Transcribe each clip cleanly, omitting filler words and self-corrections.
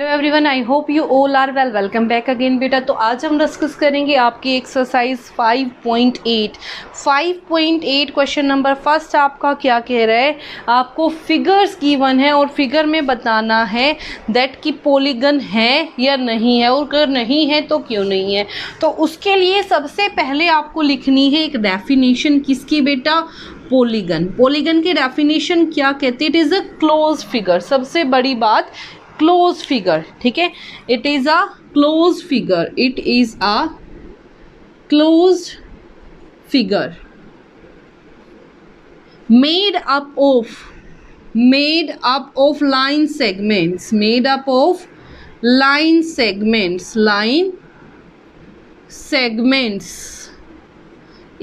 Hello everyone, I hope you all are well. Welcome back again बेटा। तो आज हम डिस्कस करेंगे आपकी एक्सरसाइज 5.8 क्वेश्चन नंबर फर्स्ट। आपका क्या कह रहा है, आपको फिगर्स गिवन है और फिगर में बताना है दैट कि पॉलीगन है या नहीं है, और अगर नहीं है तो क्यों नहीं है। तो उसके लिए सबसे पहले आपको लिखनी है एक डेफिनेशन। किसकी बेटा? पॉलीगन। पॉलीगन की डेफिनेशन क्या कहते हैं? It is a close figure. सबसे बड़ी बात क्लोज फिगर, ठीक है। It is a close figure, it is a close figure made up of line segments, made up of line segments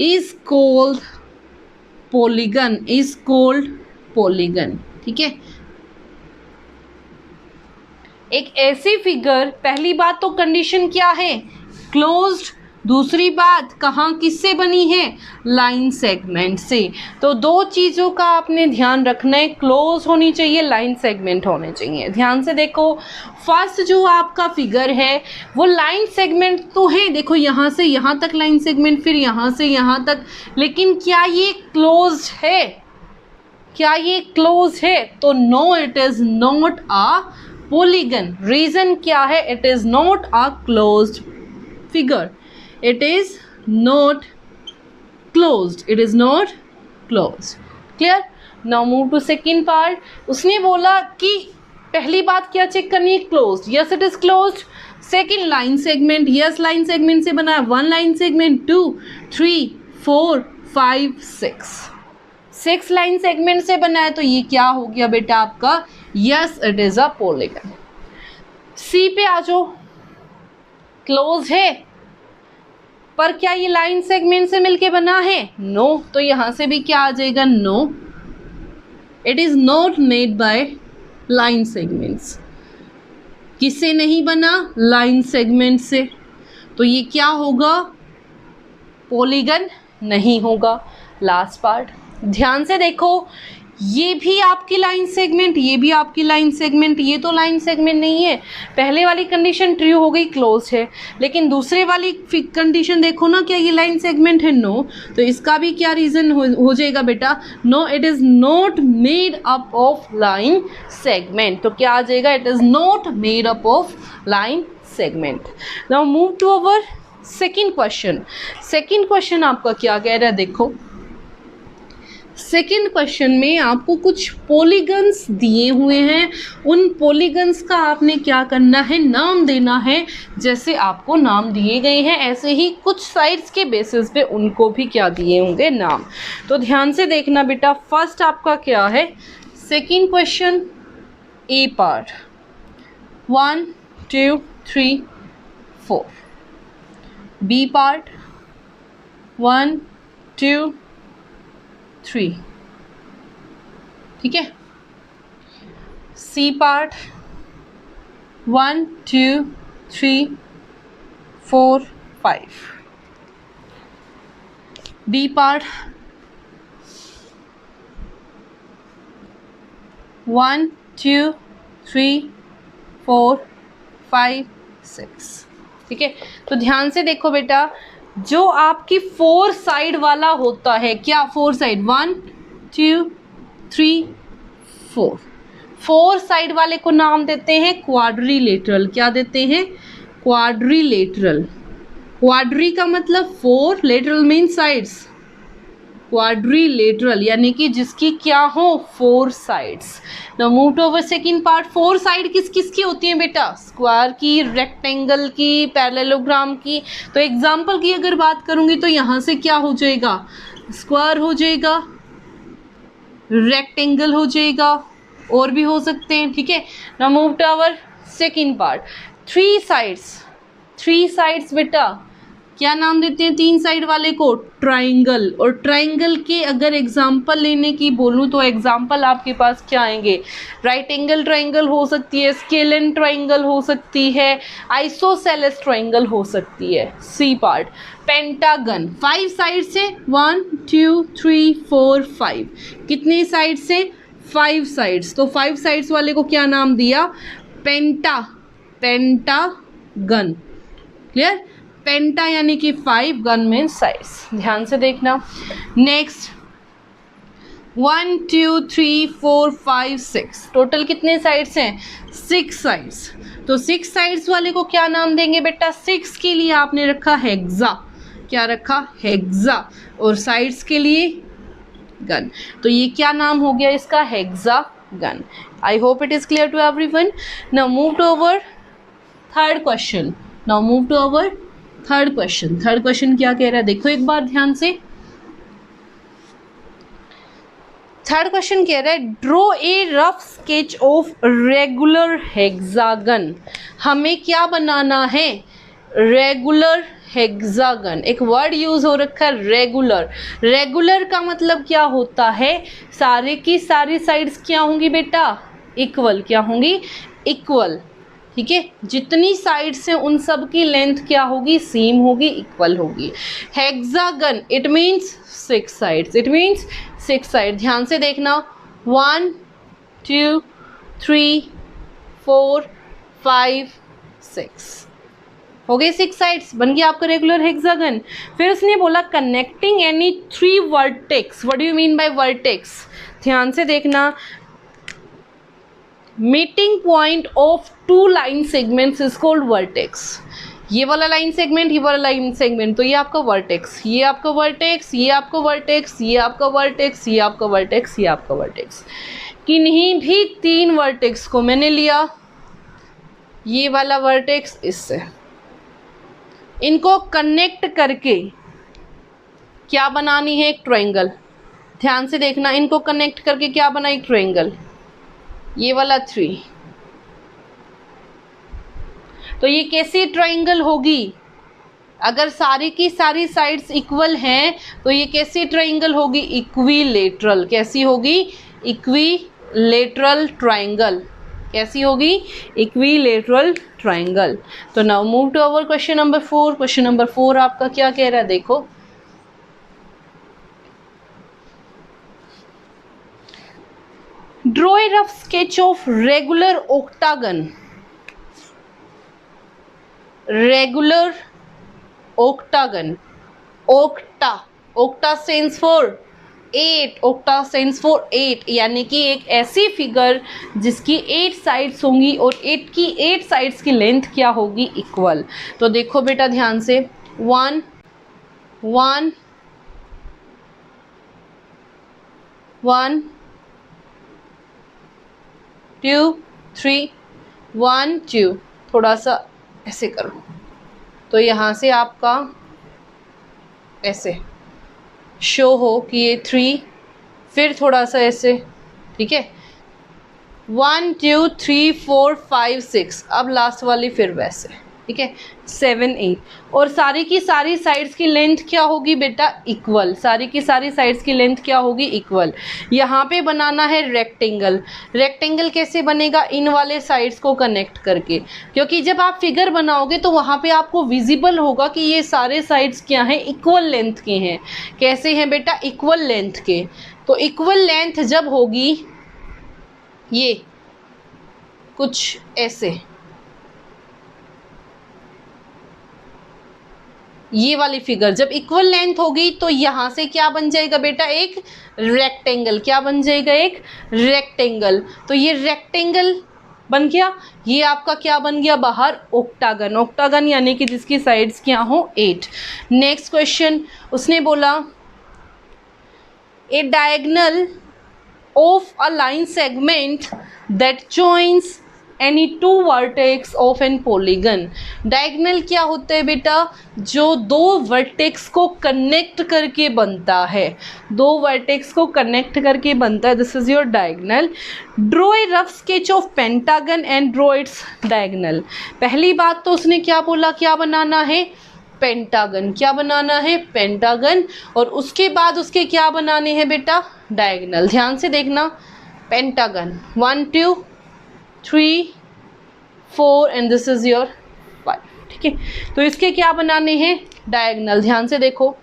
is called polygon, ठीक है। एक ऐसी फिगर, पहली बात तो कंडीशन क्या है? क्लोज्ड। दूसरी बात कहाँ किससे बनी है? लाइन सेगमेंट से। तो दो चीज़ों का आपने ध्यान रखना है, क्लोज होनी चाहिए, लाइन सेगमेंट होने चाहिए। ध्यान से देखो, फर्स्ट जो आपका फिगर है वो लाइन सेगमेंट तो है, देखो यहाँ से यहाँ तक लाइन सेगमेंट, फिर यहाँ से यहाँ तक, लेकिन क्या ये क्लोज्ड है? क्या ये क्लोज है? तो no, it is not a polygon. Reason क्या है? It is not a closed figure, it is not closed, it is not closed. Clear? Now move to second part. उसने बोला कि पहली बात क्या चेक करनी है? Closed. Yes, it is closed. Second, line segment. Yes, line segment से बना है। One line segment, 2, 3, 4, 5, 6 line segment से बना है। तो ये क्या हो गया बेटा आपका? Yes, it is a polygon. C पे आ जाओ। क्लोज है, पर क्या ये लाइन सेगमेंट से मिलके बना है? नो। तो यहां से भी क्या आ जाएगा? No, it is not made by line segments. किससे नहीं बना? लाइन सेगमेंट से। तो ये क्या होगा? पॉलीगन नहीं होगा। लास्ट पार्ट ध्यान से देखो, ये भी आपकी लाइन सेगमेंट, ये भी आपकी लाइन सेगमेंट, ये तो लाइन सेगमेंट नहीं है। पहले वाली कंडीशन ट्रू हो गई, क्लोज है, लेकिन दूसरे वाली कंडीशन देखो ना, क्या ये लाइन सेगमेंट है? नो। तो इसका भी क्या रीजन हो जाएगा बेटा? No, it is not made up of line segment. तो क्या आ जाएगा? It is not made up of line segment. Now move to our second question. Second question आपका क्या कह रहा है? देखो, सेकेंड क्वेश्चन में आपको कुछ पॉलीगन्स दिए हुए हैं। उन पॉलीगन्स का आपने क्या करना है? नाम देना है। जैसे आपको नाम दिए गए हैं, ऐसे ही कुछ साइड्स के बेसिस पे उनको भी क्या दिए होंगे? नाम। तो ध्यान से देखना बेटा। फर्स्ट आपका क्या है? Second question, A part 1, 2, 3, 4। B part 1, 2, 3, ठीक है। C part 1, 2, 3, 4, 5। डी पार्ट 1, 2, 3, 4, 5, 6, ठीक है। तो ध्यान से देखो बेटा, जो आपकी 4 साइड वाला होता है, क्या 4 साइड? 1, 2, 3, 4 साइड वाले को नाम देते हैं क्वाड्रिलेटरल। क्या देते हैं? क्वाड्रिलेटरल। क्वाड्री का मतलब 4, लेटरल मीन साइड्स। क्वाड्रिलेटरल यानी कि जिसकी क्या हो? 4 sides. Now move to our second part. 4 side किस किस की होती हैं बेटा? स्क्वायर की, रेक्टेंगल की, पैरेललोग्राम की। तो एग्जांपल की अगर बात करूंगी तो यहाँ से क्या हो जाएगा? स्क्वायर हो जाएगा, रेक्टेंगल हो जाएगा, और भी हो सकते हैं, ठीक है। Now move to our second part. 3 sides बेटा क्या नाम देते हैं 3 साइड वाले को? ट्राइंगल। और ट्राइंगल के अगर एग्जांपल लेने की बोलूँ तो एग्जांपल आपके पास क्या आएंगे? राइट एंगल ट्राइंगल हो सकती है, स्केलन ट्राइंगल हो सकती है, आइसोसेलेस ट्राइंगल हो सकती है। C part pentagon. 5 साइड से 1, 2, 3, 4, 5। कितने साइड से? 5 साइड्स। तो 5 साइड्स वाले को क्या नाम दिया? पेंटा पेंटागन। क्लियर? पेंटा यानी कि 5, गन में साइड्स। ध्यान से देखना। नेक्स्ट 1 2 3 4 5 6, टोटल कितने साइड्स हैं? 6 साइड्स। तो 6 साइड्स वाले को क्या नाम देंगे बेटा? 6 के लिए आपने रखा हेक्सा। क्या रखा? हेक्सा। और साइड्स के लिए गन। तो ये क्या नाम हो गया इसका? Hexagon. I hope it is clear to everyone. Now move to our third question. Third question क्या कह रहा है देखो एक बार ध्यान से। थर्ड क्वेश्चन कह रहा है draw a rough sketch of regular hexagon. हमें क्या बनाना है? Regular hexagon. एक वर्ड यूज हो रखा है रेगुलर। रेगुलर का मतलब क्या होता है? सारे की सारी साइड्स क्या होंगी बेटा? इक्वल। क्या होंगी? इक्वल। ठीक है, जितनी साइड्स हैं उन सब की लेंथ क्या होगी? सेम होगी, इक्वल होगी। Hexagon it means 6 sides. It means 6 side. ध्यान से देखना 1 2 3 4 5 6 हो गए 6 साइड्स। बन गया आपका रेगुलर हेक्सागन। फिर उसने बोला connecting any 3 vertex. What do you mean by vertex? ध्यान से देखना। Meeting point of 2 line segments is called vertex. ये वाला लाइन सेगमेंट, ये वाला लाइन सेगमेंट, तो ये आपका वर्टेक्स, ये आपका वर्टेक्स, ये आपका वर्टेक्स, ये आपका वर्टेक्स, ये आपका वर्टेक्स, ये आपका वर्टेक्स। किन्हीं भी 3 वर्टेक्स को मैंने लिया, ये वाला वर्टेक्स इससे, इनको कनेक्ट करके क्या बनानी है? एक ट्रायंगल। ध्यान से देखना, इनको कनेक्ट करके क्या बना? एक ट्रायंगल। ये वाला 3। तो ये कैसी ट्रायंगल होगी? अगर सारी की सारी साइड्स इक्वल हैं तो ये कैसी ट्रायंगल होगी? इक्विलेटरल। कैसी होगी? Equilateral triangle. कैसी होगी? Equilateral triangle. तो now move to our question number 4। Question number 4 आपका क्या कह रहा है देखो। Draw a rough sketch of regular octagon। Regular octagon। octa stands for 8। octa stands for 8, यानी कि एक ऐसी फिगर जिसकी 8 साइड्स होंगी और 8 की 8 साइड्स की लेंथ क्या होगी? इक्वल। तो देखो बेटा ध्यान से 1 1 1 2 3 1 2। थोड़ा सा ऐसे करो तो यहाँ से आपका ऐसे शो हो कि ये 3, फिर थोड़ा सा ऐसे। ठीक है, 1 2 3 4 5 6। अब लास्ट वाली फिर वैसे। ठीक है, 7 8। और सारी की सारी साइड्स की लेंथ क्या होगी बेटा? इक्वल। सारी की सारी साइड्स की लेंथ क्या होगी? इक्वल। यहाँ पे बनाना है रेक्टेंगल। रेक्टेंगल कैसे बनेगा? इन वाले साइड्स को कनेक्ट करके, क्योंकि जब आप फिगर बनाओगे तो वहाँ पे आपको विजिबल होगा कि ये सारे साइड्स क्या हैं? इक्वल लेंथ के हैं। कैसे हैं बेटा? इक्वल लेंथ के। तो इक्वल लेंथ जब होगी, ये कुछ ऐसे, ये वाली फिगर जब इक्वल लेंथ होगी तो यहाँ से क्या बन जाएगा बेटा? एक रेक्टेंगल। क्या बन जाएगा? एक रेक्टेंगल। तो ये रेक्टेंगल बन गया। ये आपका क्या बन गया? बाहर octagon। octagon यानी कि जिसकी साइड्स क्या हो? 8। नेक्स्ट क्वेश्चन उसने बोला a diagonal of a line segment that joins any 2 vertex of an polygon. Diagonal क्या होता है बेटा? जो 2 वर्टेक्स को कनेक्ट करके बनता है। 2 वर्टेक्स को कनेक्ट करके बनता है। This is your diagonal. Draw a rough sketch of pentagon and draw its diagonal. पहली बात तो उसने क्या बोला? क्या बनाना है? पेंटागन। क्या बनाना है? पेंटागन। और उसके बाद उसके क्या बनाने हैं बेटा? डायगोनल। ध्यान से देखना, pentagon 1 2 3 4 and this is your 5। ठीक है, तो इसके क्या बनाने हैं? डायगोनल। ध्यान से देखो,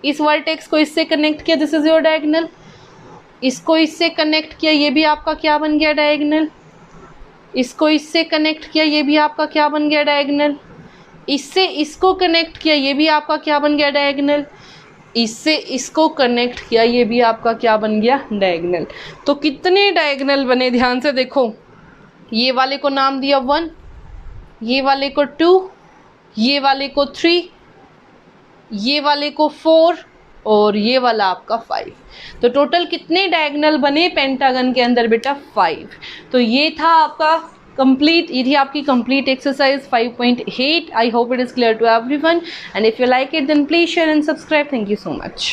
इस वर्टेक्स को इससे कनेक्ट किया, दिस इज योर डायगोनल। इसको इससे कनेक्ट किया, ये भी आपका क्या बन गया? डायगोनल। इसको इससे कनेक्ट किया, ये भी आपका क्या बन गया डायगोनल। इससे इसको कनेक्ट किया, ये भी आपका क्या बन गया डायगोनल। इससे इसको कनेक्ट किया, ये भी आपका क्या बन गया डायगोनल। तो कितने डायगोनल बने, ध्यान से देखो। ये वाले को नाम दिया 1, ये वाले को 2, ये वाले को 3, ये वाले को 4 और ये वाला आपका 5। तो टोटल कितने डायगोनल बने पेंटागन के अंदर बेटा 5। तो ये था आपका कंप्लीट, ये थी आपकी complete exercise 5.8। I hope it is clear to everyone, and if you like it then please share and subscribe. Thank you so much.